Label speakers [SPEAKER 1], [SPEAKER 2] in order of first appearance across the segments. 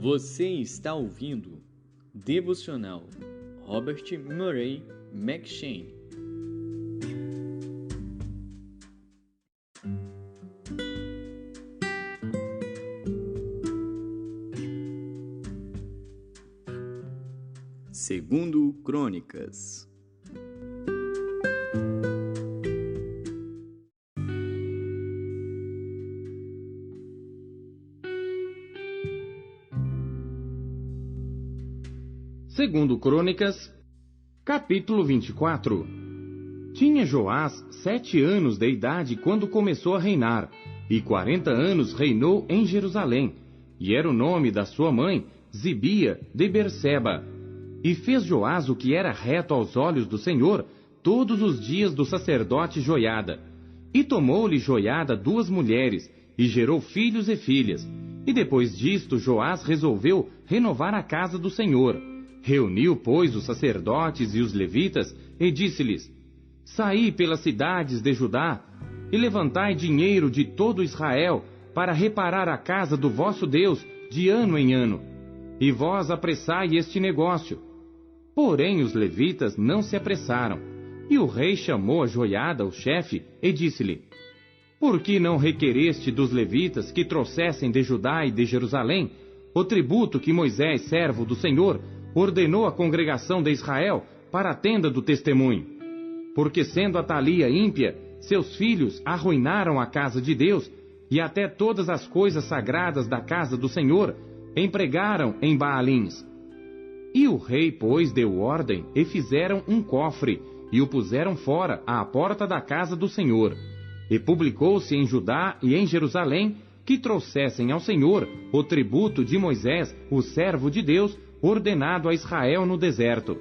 [SPEAKER 1] Você está ouvindo Devocional Robert Murray McCheyne. Segundo Crônicas.
[SPEAKER 2] Segundo Crônicas, capítulo 24. Tinha Joás 7 anos de idade quando começou a reinar, e 40 anos reinou em Jerusalém, e era o nome da sua mãe, Zibia de Berseba. E fez Joás o que era reto aos olhos do Senhor todos os dias do sacerdote Joiada. E tomou-lhe Joiada 2 mulheres, e gerou filhos e filhas. E depois disto Joás resolveu renovar a casa do Senhor. Reuniu, pois, os sacerdotes e os levitas, e disse-lhes: Saí pelas cidades de Judá, e levantai dinheiro de todo Israel, para reparar a casa do vosso Deus, de ano em ano. E vós apressai este negócio. Porém os levitas não se apressaram. E o rei chamou a Joiada, o chefe, e disse-lhe: Por que não requereste dos levitas que trouxessem de Judá e de Jerusalém o tributo que Moisés, servo do Senhor, ordenou à congregação de Israel para a tenda do testemunho? Porque sendo Atalia ímpia, seus filhos arruinaram a casa de Deus, e até todas as coisas sagradas da casa do Senhor empregaram em Baalins. E o rei, pois, deu ordem, e fizeram um cofre, e o puseram fora, à porta da casa do Senhor. E publicou-se em Judá e em Jerusalém que trouxessem ao Senhor o tributo de Moisés, o servo de Deus, ordenado a Israel no deserto.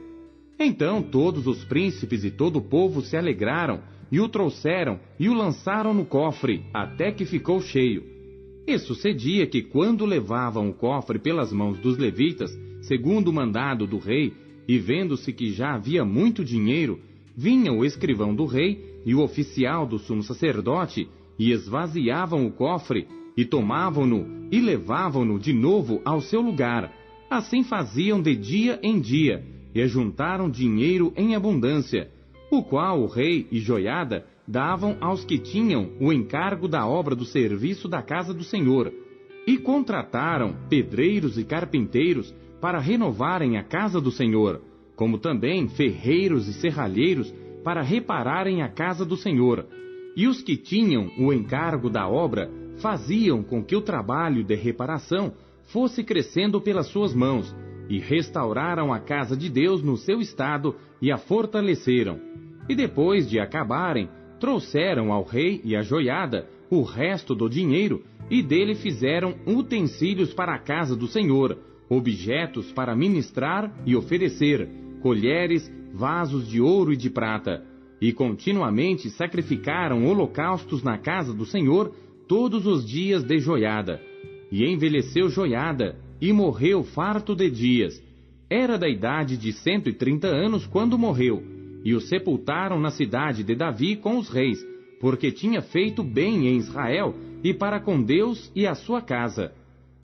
[SPEAKER 2] Então todos os príncipes e todo o povo se alegraram, e o trouxeram, e o lançaram no cofre, até que ficou cheio. E sucedia que quando levavam o cofre pelas mãos dos levitas, segundo o mandado do rei, e vendo-se que já havia muito dinheiro, vinha o escrivão do rei e o oficial do sumo sacerdote, e esvaziavam o cofre, e tomavam-no, e levavam-no de novo ao seu lugar. Assim faziam de dia em dia, e ajuntaram dinheiro em abundância, o qual o rei e Joiada davam aos que tinham o encargo da obra do serviço da casa do Senhor, e contrataram pedreiros e carpinteiros para renovarem a casa do Senhor, como também ferreiros e serralheiros para repararem a casa do Senhor. E os que tinham o encargo da obra faziam com que o trabalho de reparação fosse crescendo pelas suas mãos, e restauraram a casa de Deus no seu estado e a fortaleceram. E depois de acabarem, trouxeram ao rei e à Joiada o resto do dinheiro, e dele fizeram utensílios para a casa do Senhor, objetos para ministrar e oferecer, colheres, vasos de ouro e de prata. E continuamente sacrificaram holocaustos na casa do Senhor todos os dias de Joiada. E envelheceu Joiada, e morreu farto de dias. Era da idade de 130 anos quando morreu, e o sepultaram na cidade de Davi com os reis, porque tinha feito bem em Israel, e para com Deus e a sua casa.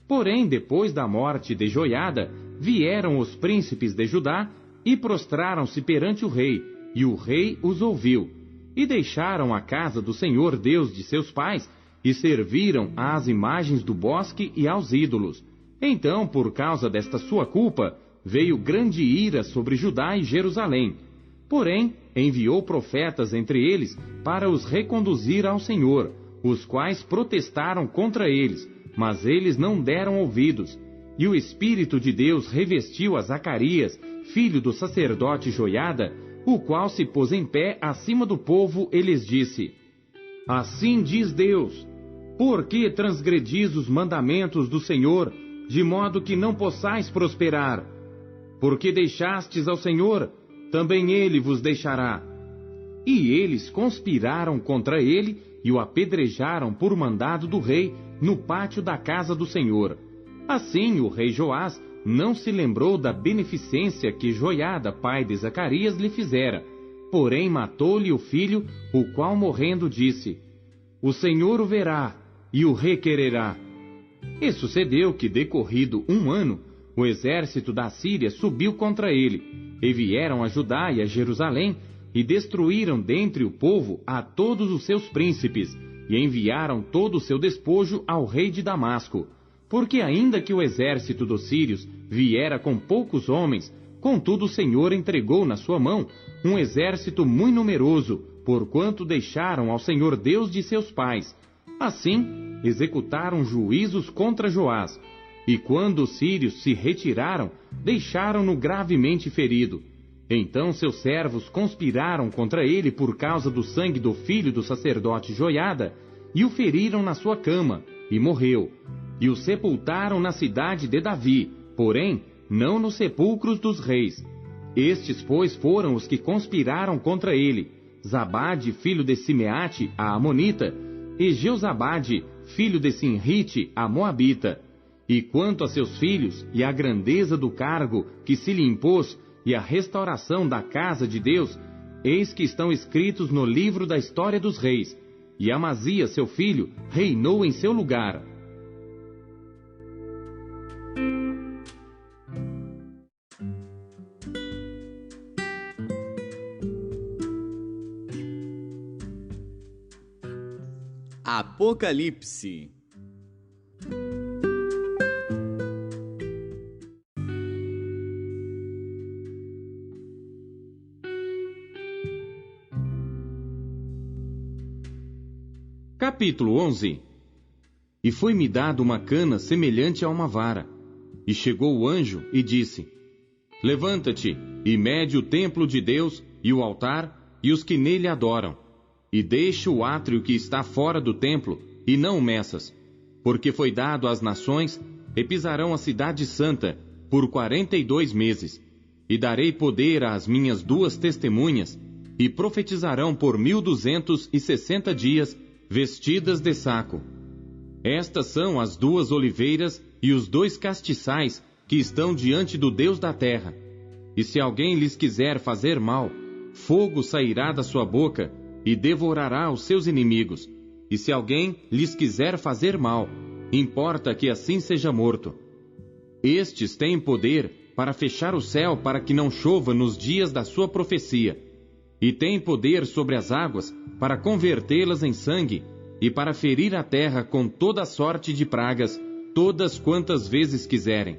[SPEAKER 2] Porém, depois da morte de Joiada, vieram os príncipes de Judá, e prostraram-se perante o rei, e o rei os ouviu. E deixaram a casa do Senhor Deus de seus pais, e serviram às imagens do bosque e aos ídolos. Então, por causa desta sua culpa, veio grande ira sobre Judá e Jerusalém. Porém, enviou profetas entre eles para os reconduzir ao Senhor, os quais protestaram contra eles, mas eles não deram ouvidos. E o Espírito de Deus revestiu a Zacarias, filho do sacerdote Joiada, o qual se pôs em pé acima do povo e lhes disse: Assim diz Deus: Por que transgredis os mandamentos do Senhor, de modo que não possais prosperar? Porque deixastes ao Senhor, também Ele vos deixará. E eles conspiraram contra ele e o apedrejaram por mandado do rei no pátio da casa do Senhor. Assim o rei Joás não se lembrou da beneficência que Joiada, pai de Zacarias, lhe fizera, porém matou-lhe o filho, o qual morrendo disse: O Senhor o verá e o requererá. E sucedeu que, decorrido 1 ano, o exército da Síria subiu contra ele, e vieram a Judá e a Jerusalém, e destruíram dentre o povo a todos os seus príncipes, e enviaram todo o seu despojo ao rei de Damasco. Porque ainda que o exército dos sírios viera com poucos homens, contudo o Senhor entregou na sua mão um exército muito numeroso, porquanto deixaram ao Senhor Deus de seus pais. Assim, executaram juízos contra Joás. E quando os sírios se retiraram, deixaram-no gravemente ferido. Então seus servos conspiraram contra ele por causa do sangue do filho do sacerdote Joiada, e o feriram na sua cama, e morreu. E o sepultaram na cidade de Davi, porém, não nos sepulcros dos reis. Estes, pois, foram os que conspiraram contra ele: Zabade, filho de Simeate, a Amonita, e Jeozabade, filho de Sinrite, a Moabita. E quanto a seus filhos, e a grandeza do cargo que se lhe impôs, e a restauração da casa de Deus, eis que estão escritos no livro da história dos reis. E Amazias, seu filho, reinou em seu lugar.
[SPEAKER 1] Apocalipse.
[SPEAKER 2] Capítulo 11. E foi-me dado uma cana semelhante a uma vara. E chegou o anjo e disse: Levanta-te, e mede o templo de Deus, e o altar, e os que nele adoram. E deixa o átrio que está fora do templo, e não o meças. Porque foi dado às nações, e pisarão a cidade santa, por 42 meses. E darei poder às minhas 2 testemunhas, e profetizarão por 1260 dias, vestidas de saco. Estas são as 2 oliveiras e os 2 castiçais que estão diante do Deus da terra. E se alguém lhes quiser fazer mal, fogo sairá da sua boca e devorará os seus inimigos. E se alguém lhes quiser fazer mal, importa que assim seja morto. Estes têm poder para fechar o céu para que não chova nos dias da sua profecia. E têm poder sobre as águas para convertê-las em sangue, e para ferir a terra com toda sorte de pragas, todas quantas vezes quiserem.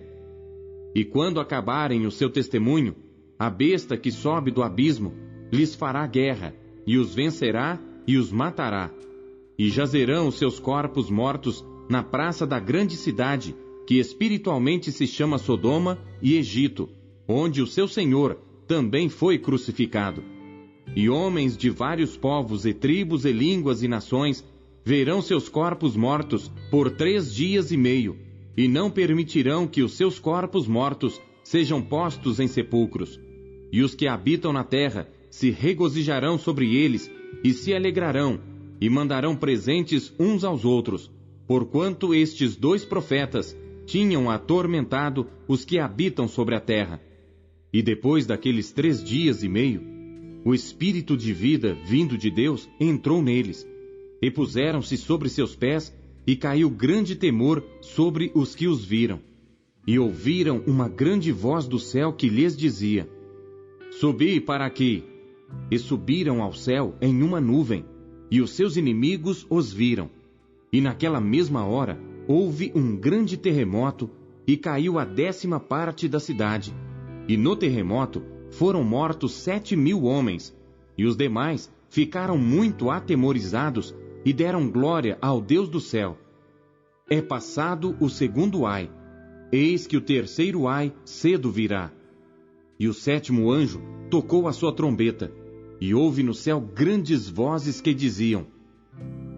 [SPEAKER 2] E quando acabarem o seu testemunho, a besta que sobe do abismo lhes fará guerra, e os vencerá e os matará. E jazerão os seus corpos mortos na praça da grande cidade, que espiritualmente se chama Sodoma e Egito, onde o seu Senhor também foi crucificado. E homens de vários povos e tribos e línguas e nações verão seus corpos mortos por 3 dias e meio, e não permitirão que os seus corpos mortos sejam postos em sepulcros. E os que habitam na terra se regozijarão sobre eles, e se alegrarão, e mandarão presentes uns aos outros, porquanto estes 2 profetas tinham atormentado os que habitam sobre a terra. E depois daqueles 3 dias e meio, o Espírito de vida vindo de Deus entrou neles, e puseram-se sobre seus pés, e caiu grande temor sobre os que os viram. E ouviram uma grande voz do céu que lhes dizia: Subi para aqui. E subiram ao céu em uma nuvem, e os seus inimigos os viram. E naquela mesma hora houve um grande terremoto, e caiu a 10ª parte da cidade. E no terremoto foram mortos 7.000 homens, e os demais ficaram muito atemorizados e deram glória ao Deus do céu. É passado o 2º ai, eis que o 3º ai cedo virá. E o 7º anjo tocou a sua trombeta, e houve no céu grandes vozes que diziam: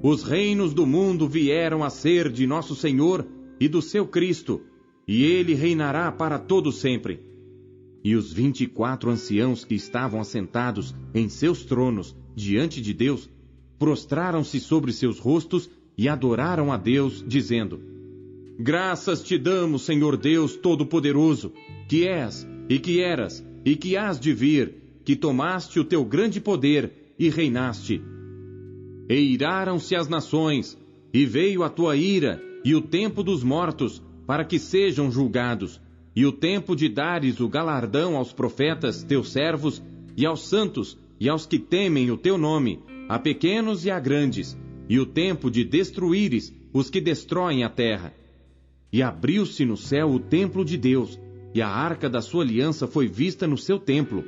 [SPEAKER 2] Os reinos do mundo vieram a ser de nosso Senhor e do seu Cristo, e ele reinará para todo sempre. E os 24 anciãos que estavam assentados em seus tronos diante de Deus, prostraram-se sobre seus rostos e adoraram a Deus, dizendo: Graças te damos, Senhor Deus Todo-Poderoso, que és, e que eras, e que hás de vir, que tomaste o teu grande poder e reinaste. E iraram-se as nações, e veio a tua ira, e o tempo dos mortos, para que sejam julgados, e o tempo de dares o galardão aos profetas, teus servos, e aos santos, e aos que temem o teu nome, a pequenos e a grandes, e o tempo de destruíres os que destroem a terra. E abriu-se no céu o templo de Deus, e a arca da sua aliança foi vista no seu templo.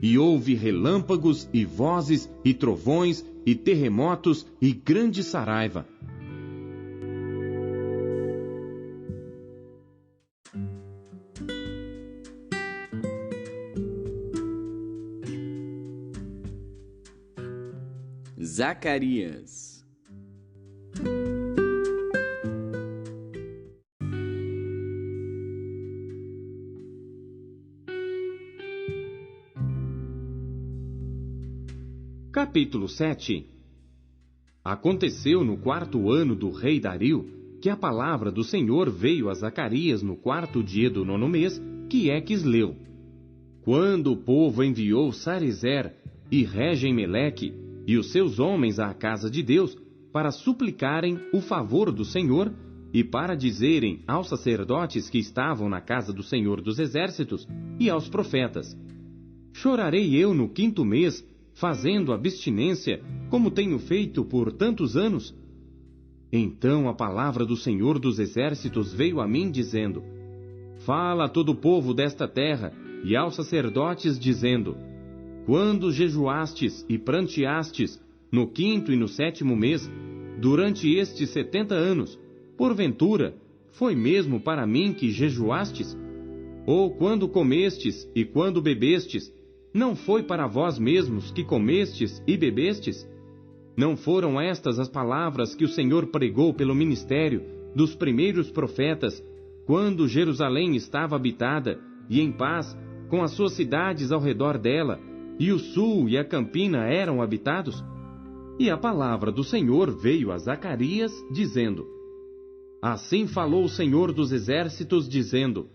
[SPEAKER 2] E houve relâmpagos, e vozes, e trovões, e terremotos, e grande saraiva.
[SPEAKER 1] Zacarias.
[SPEAKER 2] Capítulo 7. Aconteceu no 4º ano do rei Dario, que a palavra do Senhor veio a Zacarias no 4º dia do 9º mês, que é Quisleu. Quando o povo enviou Sarezer e Regem-Meleque e os seus homens à casa de Deus, para suplicarem o favor do Senhor, e para dizerem aos sacerdotes que estavam na casa do Senhor dos Exércitos, e aos profetas: chorarei eu no 5º mês, fazendo abstinência, como tenho feito por tantos anos? Então a palavra do Senhor dos Exércitos veio a mim, dizendo: fala a todo o povo desta terra, e aos sacerdotes, dizendo: quando jejuastes e pranteastes, no 5º e no 7º mês, durante estes 70 anos, porventura, foi mesmo para mim que jejuastes? Ou quando comestes e quando bebestes, não foi para vós mesmos que comestes e bebestes? Não foram estas as palavras que o Senhor pregou pelo ministério dos primeiros profetas, quando Jerusalém estava habitada e em paz, com as suas cidades ao redor dela, e o sul e a campina eram habitados? E a palavra do Senhor veio a Zacarias, dizendo: assim falou o Senhor dos Exércitos, dizendo: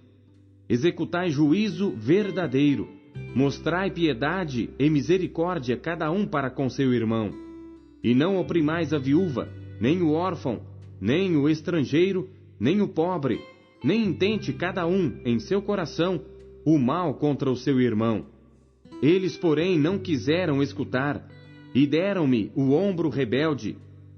[SPEAKER 2] executai juízo verdadeiro, mostrai piedade e misericórdia cada um para com seu irmão, e não oprimais a viúva, nem o órfão, nem o estrangeiro, nem o pobre, nem intente cada um em seu coração o mal contra o seu irmão. Eles, porém, não quiseram escutar, e deram-me o ombro rebelde,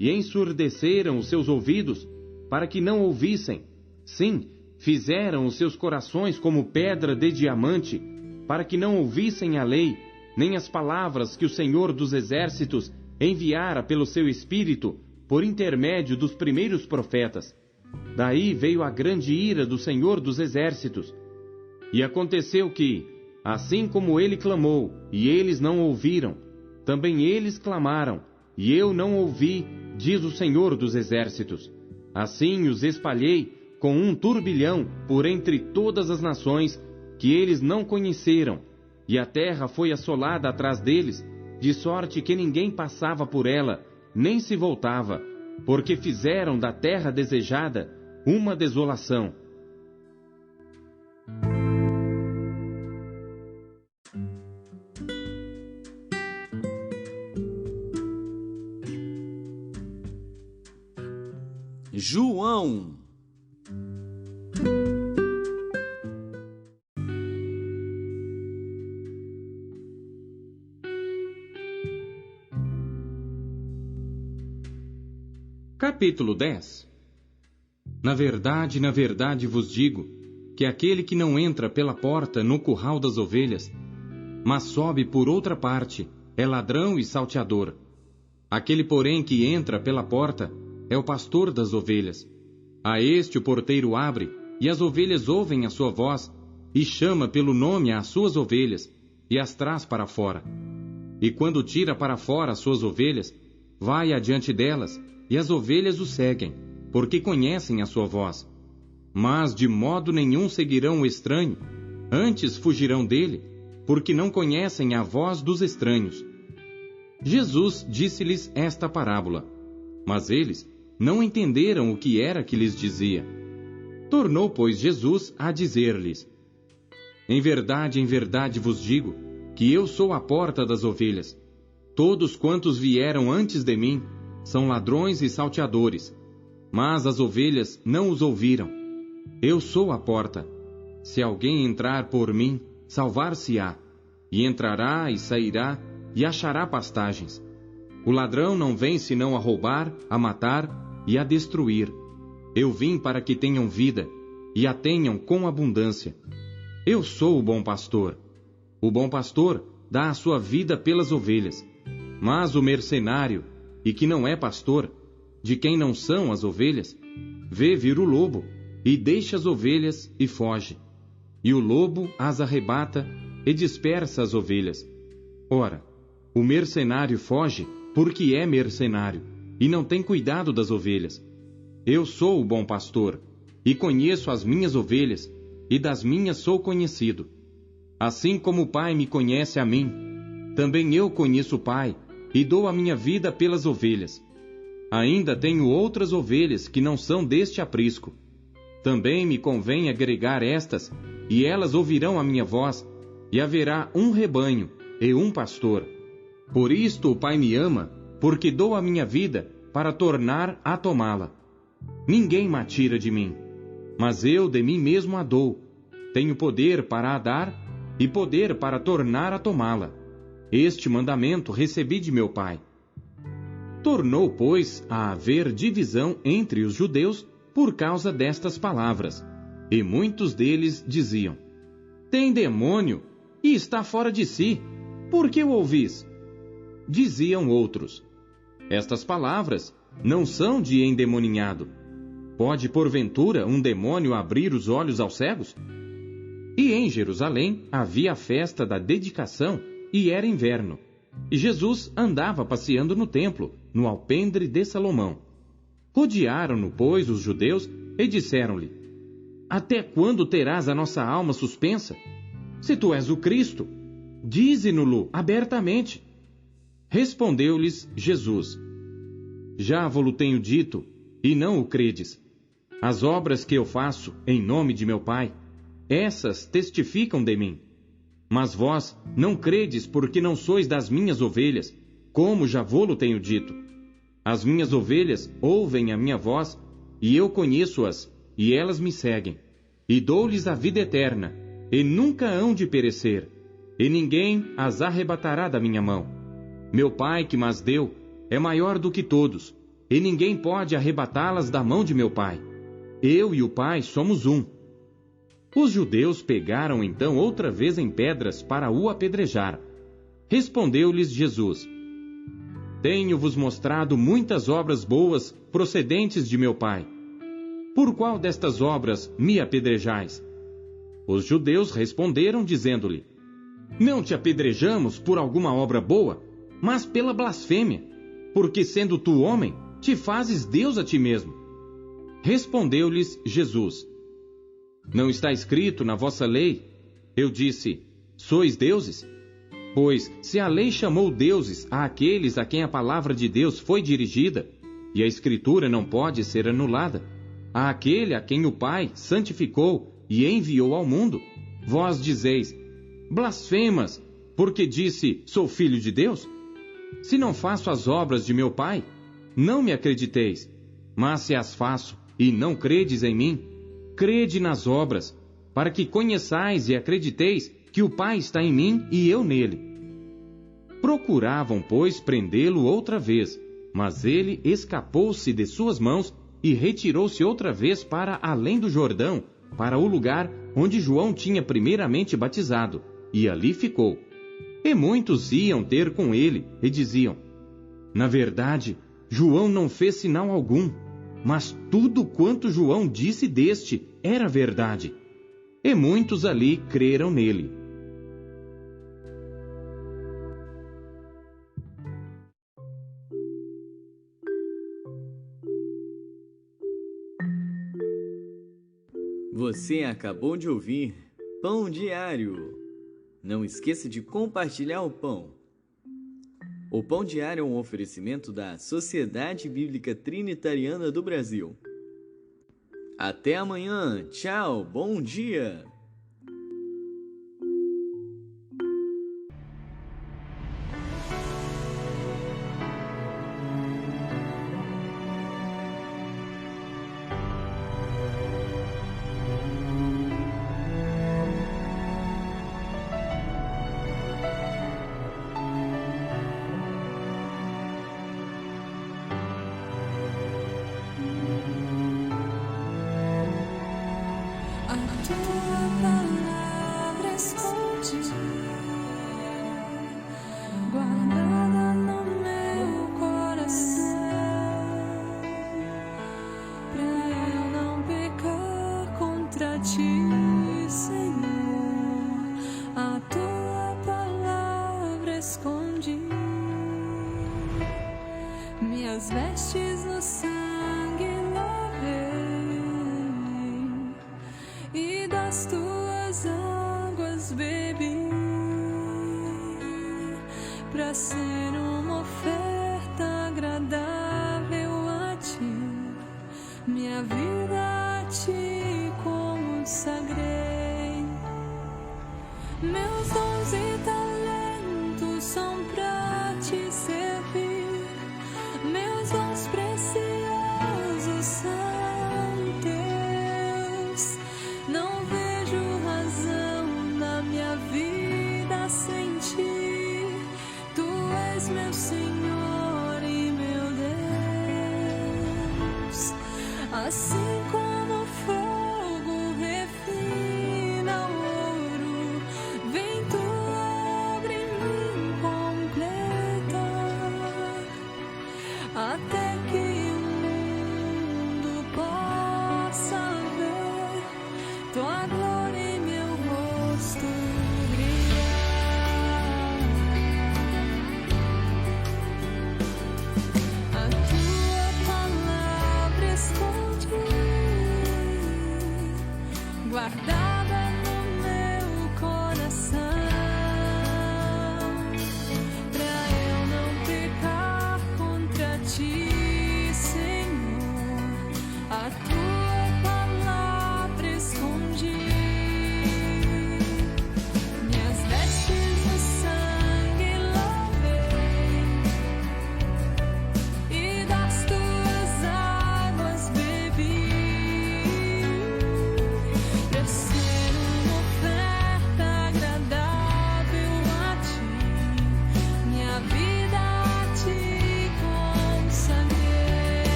[SPEAKER 2] e ensurdeceram os seus ouvidos, para que não ouvissem. Sim, fizeram os seus corações como pedra de diamante, para que não ouvissem a lei, nem as palavras que o Senhor dos Exércitos enviara pelo seu Espírito, por intermédio dos primeiros profetas. Daí veio a grande ira do Senhor dos Exércitos. E aconteceu que, assim como ele clamou, e eles não ouviram, também eles clamaram, e eu não ouvi, diz o Senhor dos Exércitos. Assim os espalhei com um turbilhão por entre todas as nações que eles não conheceram, e a terra foi assolada atrás deles, de sorte que ninguém passava por ela, nem se voltava, porque fizeram da terra desejada uma desolação.
[SPEAKER 1] João.
[SPEAKER 2] Capítulo 10. Na verdade vos digo, que aquele que não entra pela porta no curral das ovelhas, mas sobe por outra parte, é ladrão e salteador. Aquele, porém, que entra pela porta, é o pastor das ovelhas. A este o porteiro abre, e as ovelhas ouvem a sua voz, e chama pelo nome às suas ovelhas, e as traz para fora. E quando tira para fora as suas ovelhas, vai adiante delas, e as ovelhas o seguem, porque conhecem a sua voz. Mas de modo nenhum seguirão o estranho, antes fugirão dele, porque não conhecem a voz dos estranhos. Jesus disse-lhes esta parábola, mas eles não entenderam o que era que lhes dizia. Tornou, pois, Jesus a dizer-lhes: em verdade vos digo, que eu sou a porta das ovelhas. Todos quantos vieram antes de mim são ladrões e salteadores, Mas as ovelhas não os ouviram. Eu sou a porta. Se alguém entrar por mim, salvar-se-á, e entrará e sairá, e achará pastagens. O ladrão não vem senão a roubar, a matar e a destruir. Eu vim para que tenham vida, e a tenham com abundância. Eu sou o bom pastor. O bom pastor dá a sua vida pelas ovelhas. Mas o mercenário, e que não é pastor, de quem não são as ovelhas, vê vir o lobo, e deixa as ovelhas e foge. E o lobo as arrebata e dispersa as ovelhas. Ora, o mercenário foge porque é mercenário, e não tem cuidado das ovelhas. Eu sou o bom pastor, e conheço as minhas ovelhas, e das minhas sou conhecido. Assim como o Pai me conhece a mim, também eu conheço o Pai, e dou a minha vida pelas ovelhas. Ainda tenho outras ovelhas que não são deste aprisco. Também me convém agregar estas, e elas ouvirão a minha voz, e haverá um rebanho e um pastor. Por isto o Pai me ama, porque dou a minha vida para tornar a tomá-la. Ninguém me tira de mim, mas eu de mim mesmo a dou. Tenho poder para a dar e poder para tornar a tomá-la. Este mandamento recebi de meu Pai. Tornou, pois, a haver divisão entre os judeus por causa destas palavras. E muitos deles diziam: tem demônio e está fora de si. Por que o ouvis? Diziam outros: estas palavras não são de endemoninhado. Pode, porventura, um demônio abrir os olhos aos cegos? E em Jerusalém havia a festa da dedicação, e era inverno. E Jesus andava passeando no templo, no alpendre de Salomão. Rodearam-no, pois, os judeus, e disseram-lhe: até quando terás a nossa alma suspensa? Se tu és o Cristo, dize-no-lo abertamente. Respondeu-lhes Jesus: já vo-lo tenho dito, e não o credes. As obras que eu faço em nome de meu Pai, essas testificam de mim. Mas vós não credes porque não sois das minhas ovelhas, como já vo-lo tenho dito. As minhas ovelhas ouvem a minha voz, e eu conheço-as, e elas me seguem. E dou-lhes a vida eterna, e nunca hão de perecer, e ninguém as arrebatará da minha mão. Meu Pai que mas deu é maior do que todos, e ninguém pode arrebatá-las da mão de meu Pai. Eu e o Pai somos um. Os judeus pegaram então outra vez em pedras para o apedrejar. Respondeu-lhes Jesus: tenho-vos mostrado muitas obras boas procedentes de meu Pai. Por qual destas obras me apedrejais? Os judeus responderam, dizendo-lhe: não te apedrejamos por alguma obra boa, mas pela blasfêmia, porque sendo tu homem, te fazes Deus a ti mesmo. Respondeu-lhes Jesus: não está escrito na vossa lei? Eu disse: sois deuses? Pois, se a lei chamou deuses àqueles a quem a palavra de Deus foi dirigida, e a Escritura não pode ser anulada, àquele a quem o Pai santificou e enviou ao mundo, vós dizeis: blasfemas, porque disse, sou filho de Deus? Se não faço as obras de meu Pai, não me acrediteis. Mas se as faço, e não credes em mim, crede nas obras, para que conheçais e acrediteis que o Pai está em mim e eu nele. Procuravam, pois, prendê-lo outra vez, mas ele escapou-se de suas mãos e retirou-se outra vez para além do Jordão, para o lugar onde João tinha primeiramente batizado, e ali ficou. E muitos iam ter com ele e diziam: na verdade, João não fez sinal algum, mas tudo quanto João disse deste era verdade. E muitos ali creram nele.
[SPEAKER 1] Você acabou de ouvir Pão Diário. Não esqueça de compartilhar o pão. O Pão Diário é um oferecimento da Sociedade Bíblica Trinitariana do Brasil. Até amanhã. Tchau. Bom dia.
[SPEAKER 3] ti, Senhor, a tua palavra escondi. Minhas vestes no sangue lavei e das tuas águas bebi, pra ser uma oferta agradável a ti. Minha vida a ti consagrei. Meus dons e talentos são pra te servir. Meus dons preciosos são teus. Não vejo razão na minha vida sem ti. Tu és meu Senhor e meu Deus. Assim